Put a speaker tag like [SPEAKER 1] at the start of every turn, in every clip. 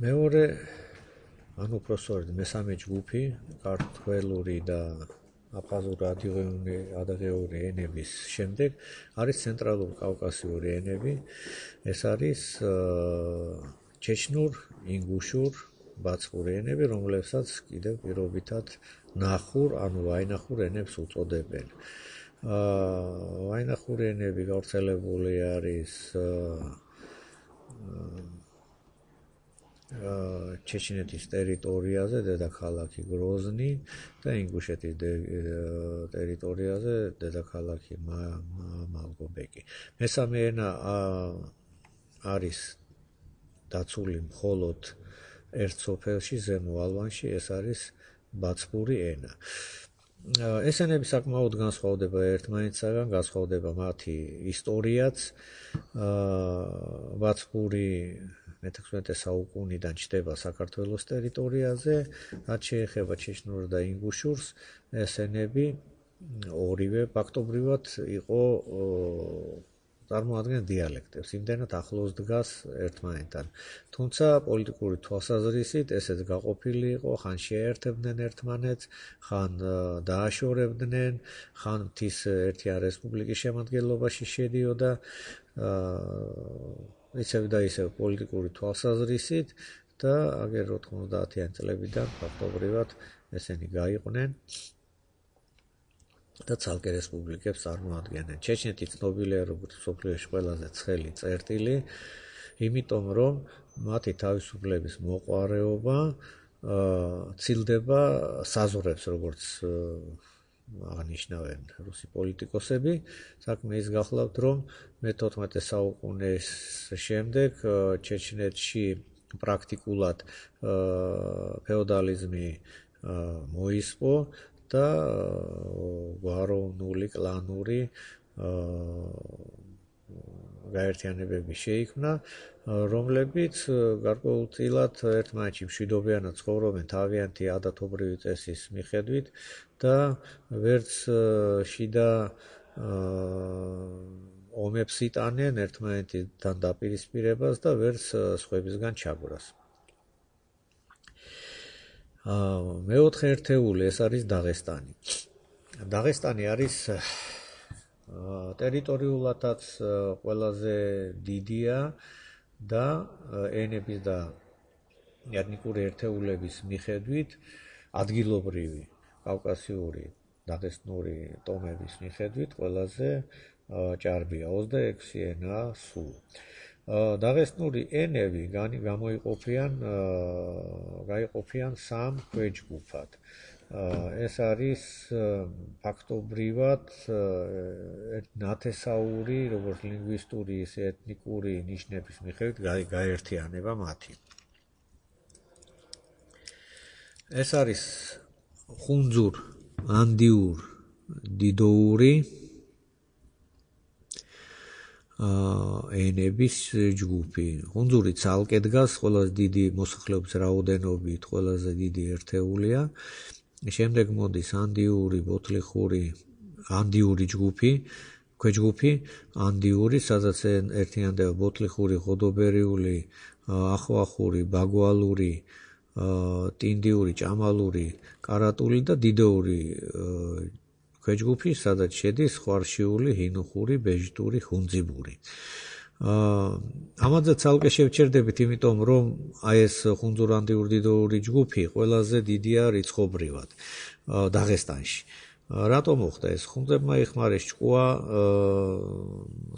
[SPEAKER 1] მეორე ანუ უпроსტოდ მესამე ჯგუფი ქართველური და აფხაზური ადიღეური ენების შემდეგ არის ცენტრალური კავკასიური ენები. ეს არის ჩეჩნურ, ინგუშურ, ბაცხური ენები, რომლებსაც კიდევ პირობითად ნახურ, ანუ ვაინახურ ენებს უწოდებენ. ვაინახური ენები გავრცელებული არის ჩეჩნეთის ტერიტორიაზე, დედაქალაქი გროზნი და ინგუშეთის ტერიტორიაზე, დედაქალაქი მალგობეკი. მესამე ენა არის დაცული მხოლოდ ერთ სოფელში, ზემო ალვანში, ეს არის ბაცხური ენა. ეს ენები საკმაოდ განსხვავდება ერთმანეთისაგან, განსხვავდება მათი ისტორიაც. ბაცხური მე-16 საუკუნიდან ჩნდება საქართველოს ტერიტორიაზე, რაც შეეხება ჩეჩნურ და ინგუშურს, ეს ენები ორივე ფაქტობრივად იყო წარმოადგენენ დიალექტებს, იმდენად ახლოს დგას ერთმანეთთან. თუმცა პოლიტიკური თვალსაზრისით ესეც გაყოფილი იყო, ხან შეერთებდნენ ერთმანეთს, ხან დააშორებდნენ, ხან მთის ერთიან რესპუბლიკის შემადგენლობაში შედიოდა, ისევ და ისევ პოლიტიკური თვალსაზრისით და აგერ 90-იან წლებიდან ფაქტობრივად ესენი გაიყვნენ და ცალკე რესპუბლიკებს წარმოადგენენ. ჩეჩნეთი ცნობილია როგორც მსოფლიოში ყველაზე ცხელი წერტილი, იმიტომ რომ მათი თავისუფლების მოყვარეობა ცილდება საზღვრებს, როგორც აღნიშნავენ რუსი პოლიტიკოსები. საქმე ის გახლავთ, რომ მე-14 საუკუნის შემდეგ ჩეჩნეთში პრაქტიკულად ფეოდალიზმი მოისპო და გვაროვნული, კლანური გაერთიანებები შეიქმნა, რომლებიც გარკვეულწილად ერთმანეთში მშვიდობიანად ცხოვრობენ თავიანთი ადათობრივი წესის მიხედვით და ვერც შიდა ომებს იტანენ ერთმანეთთან დაპირისპირებას და ვერც სხვებისგან ჩაგვრას. მეოთხე ერთეული ეს არის დაღესტანი. დაღესტანი არის ტერიტორიულადაც ყველაზე დიდია და ენების და ეთნიკური ერთეულების მიხედვით ადგილობრივი კავკასიური დაღესტნური ტომების მიხედვით ყველაზე ჭარბია, 26 ენა სულ. დაღესტნური ენები გაიყოფიან სამ ქვეჯგუფად. ეს არის ფაქტობრივად ნათესაური, როგორც ლინგვისტური, ისე ეთნიკური ნიშნების მიხედვით გაერთიანება მათი. ეს არის ხუნძურ, ანდიურ, დიდოური ენების ჯგუფი. ხუნძური ცალკე დგას, ყველაზე დიდი მოსახლეობის რაოდენობით, ყველაზე დიდი ერთეულია. შემდეგ მოდის ანდიური, ბოთლიხური, ანდიური ჯგუფი, ქვეჯგუფი, ანდიური, სადაც ერთიანდება ბოთლიხური, ღოდობერიული, ახვახური, ბაგვალური, ტინდიური, ჭამალური, კარატული და დიდოური ქვეჯგუფი, სადაც შედის ხვარშიული, ჰინუხური, ბეჟტური, ხუნძიბური. ამაზე ცალკე შევჩერდებით, იმიტომ რომ ეს ხუნძურ-ანდიური დიდოური ჯგუფი ყველაზე დიდია რიცხობრივად დაღესტანში. რატომ მოხდა ეს? ხუნძებმა იხმარეს ჭკუა,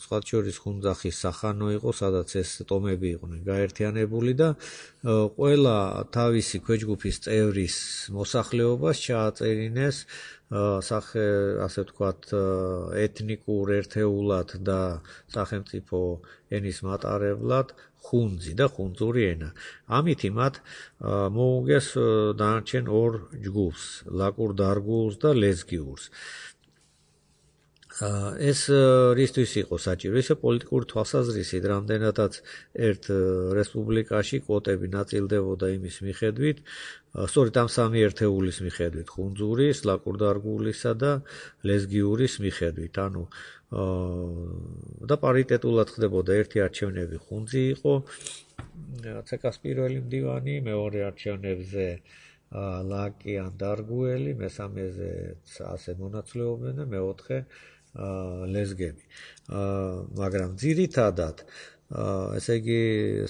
[SPEAKER 1] სხვათა შორის ხუნძახის სახანო იყო, სადაც ეს ტომები იყვნენ გაერთიანებული და ყველა თავისი ქვეჯგუფის წევრის მოსახლეობას ჩააწერინეს ასე ვთქვათ, ეთნიკურ ერთეულად და სახელმწიფო ენის მატარებლად ხუნძი და ხუნძური ენა. ამით მათ მოუგეს დანარჩენ ორ ჯგუფს, ლაკურ-დარგულს და ლეზგიურს. ეს რისთვის იყო საჭირო? ისე პოლიტიკური თვალსაზრისით, რამდენადაც ერთ რესპუბლიკაში კვოტები ნაწილდებოდა იმის მიხედვით, სწორედ ამ სამი ერთეულის მიხედვით, ხუნძურის, ლაკურ-დარგულისა და ლეზგიურის მიხედვით. ანუ და პარიტეტულად ხდებოდა ერთი არჩევნები ხუნძი იყო ცეკას პირველი მდივანი, მეორე არჩევნებზე ლაკი ან დარგუელი, მესამეზე ასე მონაცვლეობდნენ და მეოთხე ლეზგები. მაგრამ ძირითადად ესე იგი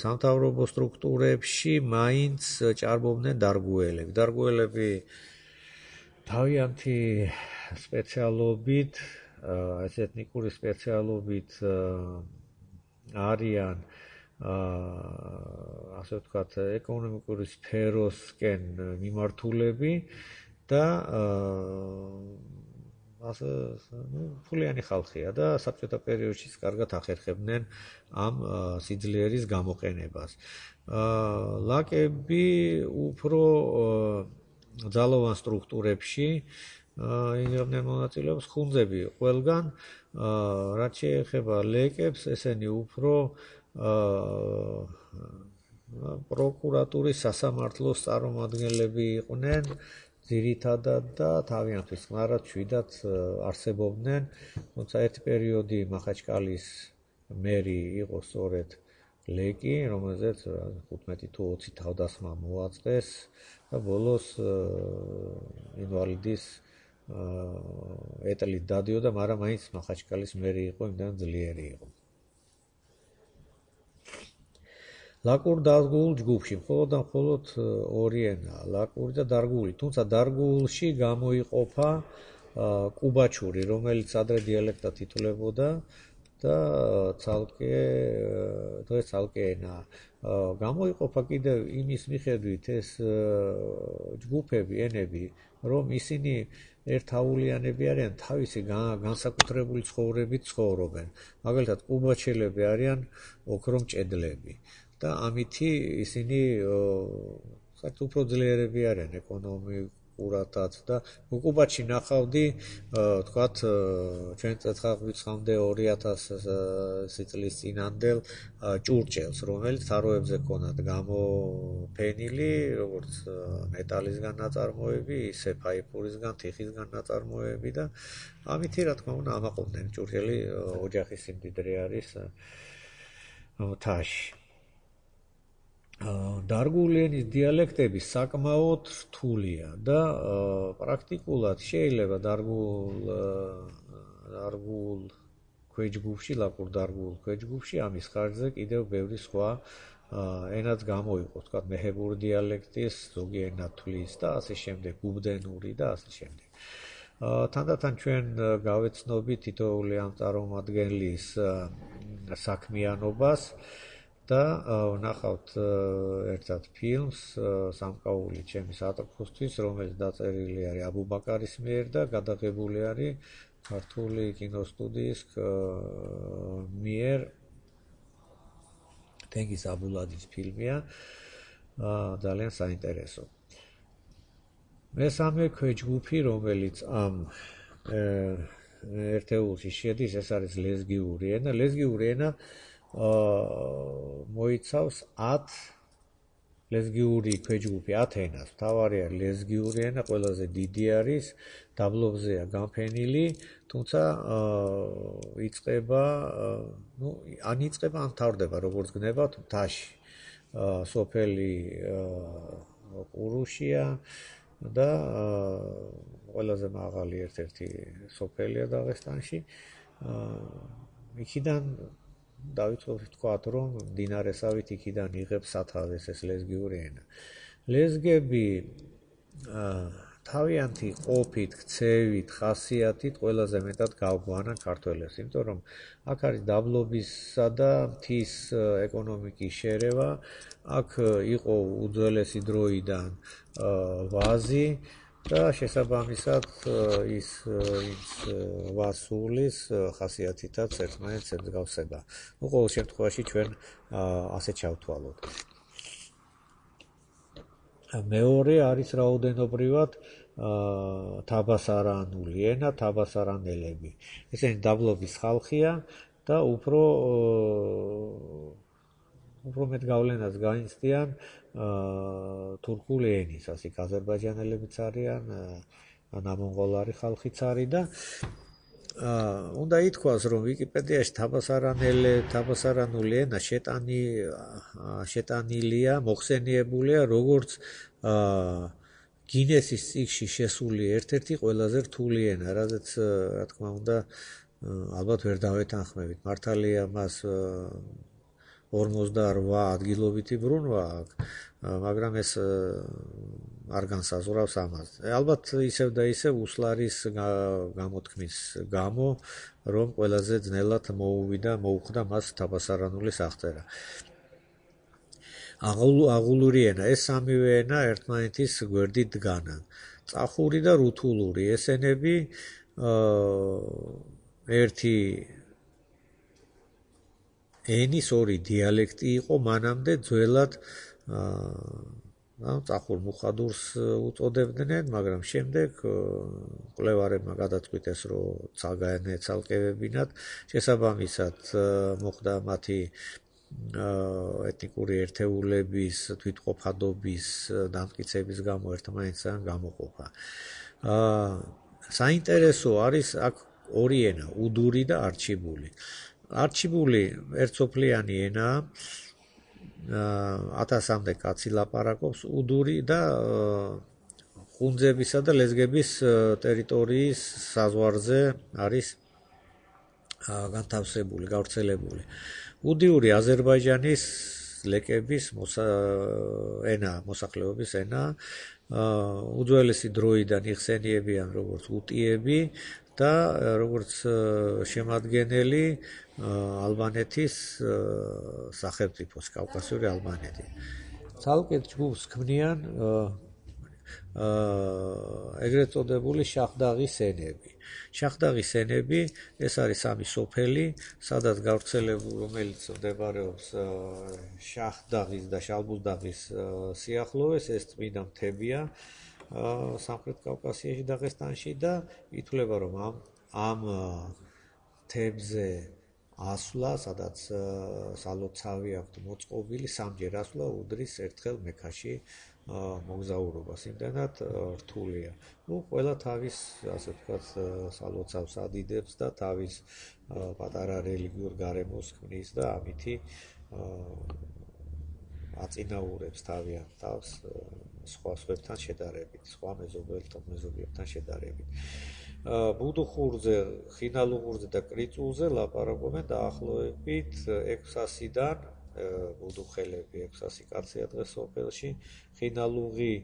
[SPEAKER 1] სამთავრობო სტრუქტურებში მაინც ჭარბობდნენ დარგუელები. დარგუელები თავიანთი სპეციალობით, ეს ეთნიკური სპეციალობით არიან ასე ვთქვათ, ეკონომიკური სფეროსკენ მიმართულები და ასე ფულიანი ხალხია და საბჭოთა პერიოდშიც კარგად ახერხებდნენ ამ სიძლიერის გამოყენებას. ლაკები უფრო ძალოვან სტრუქტურებში იღებდნენ მონაწილეობას, ხუნძები ყველგან, რაც შეეხება ლეკებს, ესენი უფრო პროკურატურის სასამართლოს წარმომადგენლები იყვნენ ძირითადად და თავიანთვის ყნარად შვიდად არსებობდნენ, თუმცა ერთი პერიოდი მახაჩკალის მერი იყო სწორედ ლეკი, რომელზეც 15 თუ 20 თავდასხმა მოაწყეს და ბოლოს ინვალიდის ეტლით დადიოდა, მაგრამ მაინც მახაჩკალის მერი იყო, იმდან ძლიერი იყო. ლაკურ-დარგუულ ჯგუფში მხოლოდ და მხოლოდ ორი ენაა, ლაკური და დარგუული, თუმცა დარგუულში გამოიყოფა კუბაჩური, რომელიც ადრე დიალექტად ითვლებოდა და ცალკე ენაა. გამოიყოფა კიდევ იმის მიხედვით ეს ჯგუფები, ენები, რომ ისინი ერთაულიანები არიან, თავისი განსაკუთრებული ცხოვრებით ცხოვრობენ. მაგალითად, კუბაჩელები არიან ოქრომჭედლები და ამითი ისინი საერთოდ უფრო ძლიერები არიან ეკონომიკურადაც და კუბაჩში ნახავდი, თქვათ, ჩვენ წელიწადამდე 2000 წლის წინანდელ ჭურჭელს, რომელიც თაროებზე ქონათ გამოფენილი, როგორც მეტალისგან ნაწარმოები, ისე ფაიფურისგან, თიხისგან ნაწარმოები და ამითი, რა თქმა უნდა, ამაყობდნენ. ჭურჭელი ოჯახის სიმდიდრე არის მთაში. დარგუული ენის დიალექტები საკმაოდ რთულია და პრაქტიკულად შეიძლება დარგუულ ქვეჯგუფში, ლაკურ-დარგუულ ქვეჯგუფში ამის ხარჯზე კიდევ ბევრი სხვა ენაც გამოიყოს, თქვათ, მეჰებური დიალექტის ზოგი ენა თვლის და ასე შემდეგ, გუბდენური და ასე შემდეგ. თანდათან ჩვენ გავეცნობით თითოეული ამ წარმომადგენლის საქმიანობას და ვნახავთ ერთად ფილმს სამკაული ჩემი სატრფოსთვის, რომელიც დაწერილი არის აბუბაკარის მიერ და გადაღებული არის ქართული კინოსტუდიის მიერ. თენგიზ აბულაძის ფილმია, ძალიან საინტერესო. მესამე ქვეჯგუფი, რომელიც ამ ერთეულში შედის, ეს არის ლეზგიური ენა. ლეზგიური ენა მოიცავს 10 ლეზგიური ქვეჯგუფი 10 ენას. მთავარი არის ლეზგიური ენა, ყველაზე დიდი არის, დაბლობზეა განფენილი, თუმცა იწყება, ან მთავრდება, როგორც გნებავთ, მთაში. სოფელი ყურუშია და ყველაზე მაღალი ერთ-ერთი სოფელია დაღესტანში. იქიდან დავიწყოთ ვთქვათ, რომ მდინარესავით იქიდან იღებს სათავეს ეს ლეზგიური ენა. ლეზგები თავიანთი ყოფით, ქცევით, ხასიათით ყველაზე მეტად გავგვანან ქართველებს, იმიტომ რომ აქ არის დაბლობისა და მთის ეკონომიკის შერევა, აქ იყო უძველესი დროიდან ვაზი და შესაბამისად ის ვასულის ხასიათითაც ერთმანეთს ემსგავსება. ყოველ შემთხვევაში ჩვენ ასე ჩავთვალოთ. მეორე არის რაოდენობრივად თაბასარანული ენა, თაბასარანელები. ესენი დაბლობის ხალხია და უფრო მეტ გავლენას გაინცდიან თურქული ენის, ასეთ აზერბაიჯანელებიც არიან, ნამონღოლარი ხალხიც არის და უნდა ითქვას, რომ ვიკიპედიაში თაბასარანული ენა შეტანილია, მოხსენიებულია როგორც გინესის წიგნში შესული ერთ-ერთი ყველაზე რთული ენა, რადგან რა თქმა უნდა ალბათ ვერ დავეთანხმებით. მართალია მას 48 ადგილობითი ბრუნვა აქვს, მაგრამ ეს არ განსაზღვრავს ამას. ალბათ ისევ და ისევ უსლარის გამოთქმის გამო, რომ ყველაზე ძნელად მოუხდა მას თაბასარანული სახწერა. აღულური ენა, ეს სამივე ენა ერთმანეთის გვერდით დგანან. წახური და რუთულური ეს ენები ერთი ენის ორი დიალექტი იყო მანამდე ძველად წახურ მუხადურს უწოდებდნენ, მაგრამ შემდეგ მკვლევარებმა გადაწყვიტეს, რომ გაეცალკევებინათ. შესაბამისად მოხდა მათი ეთნიკური ერთეულების, თვითყოფადობის დამტკიცების გამო ერთმანეთისგან გამოყოფა. საინტერესო არის აქ ორი ენა, უდური და არჩიბული. არჩიბული ერთსოფლიანი ენაა, 1000-მდე კაცი ლაპარაკობს, უდური და ხუნძებისა და ლეზგების ტერიტორიის საზღვარზე არის განთავსებული, გავრცელებული. უდიური აზერბაიჯანის ლეკების ენა, მოსახლეობის ენა, უძველესი დროიდან იხსენიებიან როგორც უტიები და როგორც შემადგენელი ალბანეთის სახელმწიფოს, კავკასიური ალბანეთი. ცალკე ჯგუფს ქმნიან ეგრეთ წოდებული შაჰდაღის ენები. შაჰდაღის ენები ეს არის სამი სოფელი, სადაც გავრცელებული, რომელიც მდებარეობს შაჰდაღის და შალბუზდაღის სიახლოვეს, ეს წმინდა მთებია სამხრეთ კავკასიაში, დაღესტანში და ითვლება, რომ ამ მთებზე ასვლა, სადაც სალოცავი აქვთ მოწყობილი, სამჯერ ასვლა უდრის ერთხელ მექაში მოგზაურობას, იმდენად რთულია. ყველა თავის, ასე ვთქვათ, სალოცავს ადიდებს და თავის პატარა რელიგიურ გარემოს ქმნის და ამითი აწინაურებს თავიანთ თავს სხვა სხვებთან შედარებით, სხვა მეზობლებთან შედარებით. ბუდუხურზე, ხინალუღურზე და კრიწულზე ლაპარაკობენ დაახლოებით 600-დან ბუდუხელები 600 კაცია დღეს სოფელში, ხინალუღი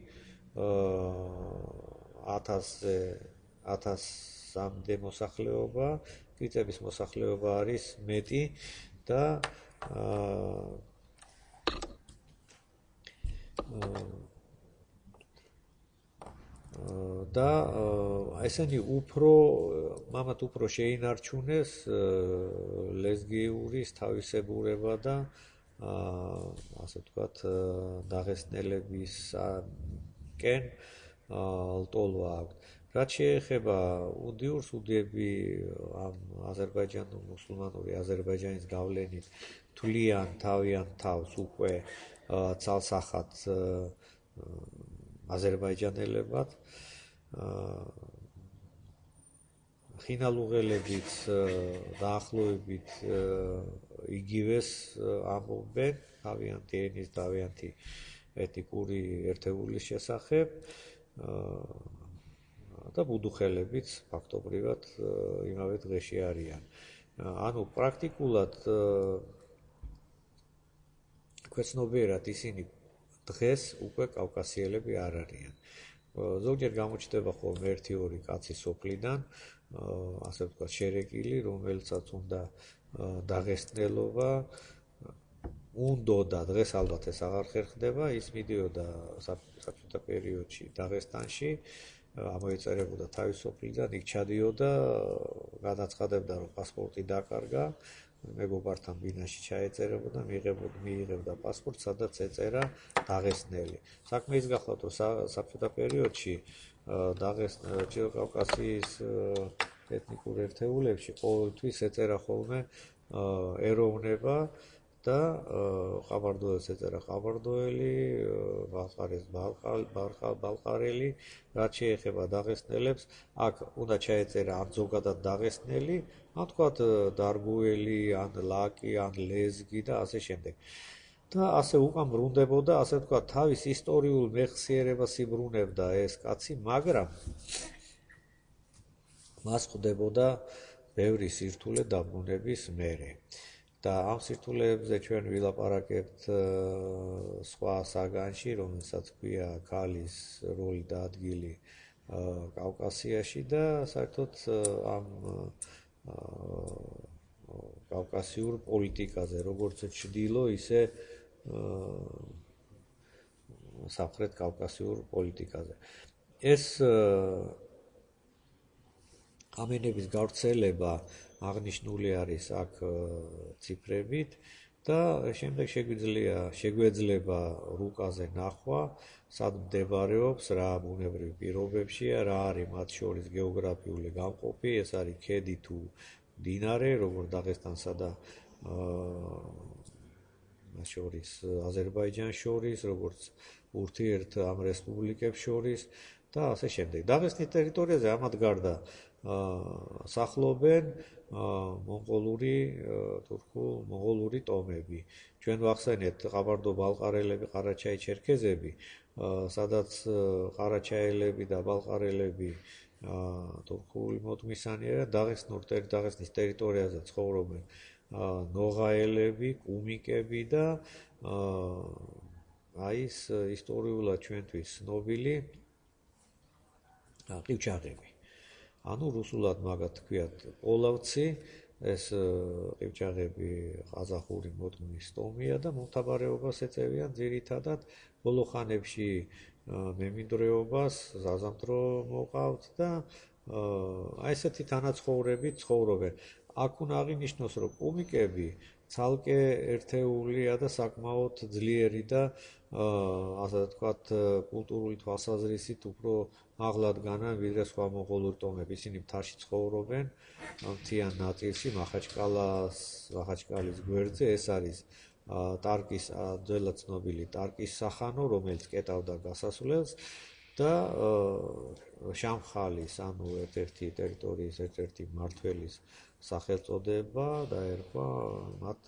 [SPEAKER 1] 1000-მდე მოსახლეობა, კრიწების მოსახლეობა არის მეტი და ესენი მამათ უფრო შეინარჩუნეს ლეზგიურის თავისებურება და ასე ვთქვათ დაღესტნელებისკენ ლტოლვა აქვს. რაც შეეხება უდიურს, უდიები ამ მუსულმანური აზერბაიჯანის გავლენით თვლიან თავიანთ თავს უკვე ცალსახად აზერბაიჯანელებად. ხინალუღელებიც დაახლოებით იგივეს ამბობენ თავიანთი ენის, თავიანთი ეთნიკური ერთეულის შესახებ და ბუდუხელებიც ფაქტობრივად იმავე დღეში არიან. ანუ პრაქტიკულად ქვეცნობიერად ისინი დღეს უკვე კავკასიელები არ არიან. ზოგჯერ გამოჩნდება ხოლმე 1-2 კაცი სოფლიდან, ასე ვთქვათ, შერეკილი, რომელსაც უნდა დაღესტნელობა, უნდა დღეს ალბათ ეს აღარ ხერხდება, ის მიდიოდა საბჭოთა პერიოდში დაღესტანში, ამოეწერებოდა თავის სოფლიდან, იქ ჩადიოდა, განაცხადებდა, რომ პასპორტი დაკარგა, მეგობართან ბინაში ჩაეწერებოდა, მიიღებდა პასპორტს, სადაც ეწერა დაღესტნელი. საქმე ის გახლავთ, რომ საბჭოთა პერიოდში კავკასიის ეთნიკურ ერთეულებში ყოველთვის ეწერა ხოლმე ეროვნება და ყაბარდოელს ეწერა ყაბარდოელი, ბალყარელს ბალყარელი, რაც შეეხება დაღესტნელებს, აქ უნდა ჩაეწერა ან ზოგადად დაღესტნელი, ან თქვათ დარგუელი, ან ლაკი, ან ლეზგი და ასე შემდეგ. და ასე უკან ბრუნდებოდა, ასე ვთქვათ, თავის ისტორიულ მეხსიერებას იბრუნებდა ეს კაცი, მაგრამ მას ხვდებოდა ბევრი სირთულე დაბრუნების მერე. და ამ სირთულეებზე ჩვენ ვილაპარაკებთ სხვა საგანში, რომელსაც ქვია ქალის როლი და ადგილი კავკასიაში და საერთოდ ამ კავკასიურ პოლიტიკაზე, როგორც ჩრდილო, ისე სამხრეთ კავკასიურ პოლიტიკაზე. ეს ამენების გავრცელება აღნიშნული არის აქ ციფრებით და შემდეგ შეგვეძლება რუკაზე ნახვა, სად მდებარეობს, რა ბუნებრივ პირობებშია, რა არის მათ შორის გეოგრაფიული გამყოფი, ეს არის ქედი თუ მდინარე, როგორც დაღესტანსა და შორის აზერბაიჯანს შორის, როგორც ურთიერთ ამ რესპუბლიკებს შორის და ასე შემდეგ. დაღესტნის ტერიტორიაზე ამათ გარდა სახლობენ მონღოლური ტომები. ჩვენ ვახსენეთ ყაბარდო-ბალყარელები, ყარაჩაი-ჩერქეზები, სადაც ყარაჩაელები და ბალყარელები თურქული მოდგმისანი არიან, დაღესტნის ტერიტორიაზე ცხოვრობენ ნოღაელები, კუმიკები და ის ისტორიულად ჩვენთვის ცნობილი ყივჩაღები. ანუ რუსულად მაგათ თქვიათ პოლავცი, ეს ყივჩაღები ყაზახური მოდგმის ტომია და მომთაბარეობას ეწევიან ძირითადად ბოლო ხანებში მემინდვრეობას, ზაზამთრო მოყავთ და ესეთი თანაცხოვრებით ცხოვრობენ. აქ უნდა აღინიშნოს, რომ კუმიკები ცალკე ერთეულია და საკმაოდ ძლიერი და ასე ვთქვათ, კულტურული თვალსაზრისით უფრო მაღლად განან ვიდრე სხვა მონღოლური ტომები. ისინი მთაში ცხოვრობენ, მთიან ნაწილში, მახაჩკალის გვერდზე, ეს არის ტარკის, ძველად ცნობილი ტარკის სახანო, რომელიც კეტავდა გასასვლელს და შამხალის, ანუ ერთ-ერთი ტერიტორიის ერთ-ერთი მმართველის სახელწოდება დაერქვა მათ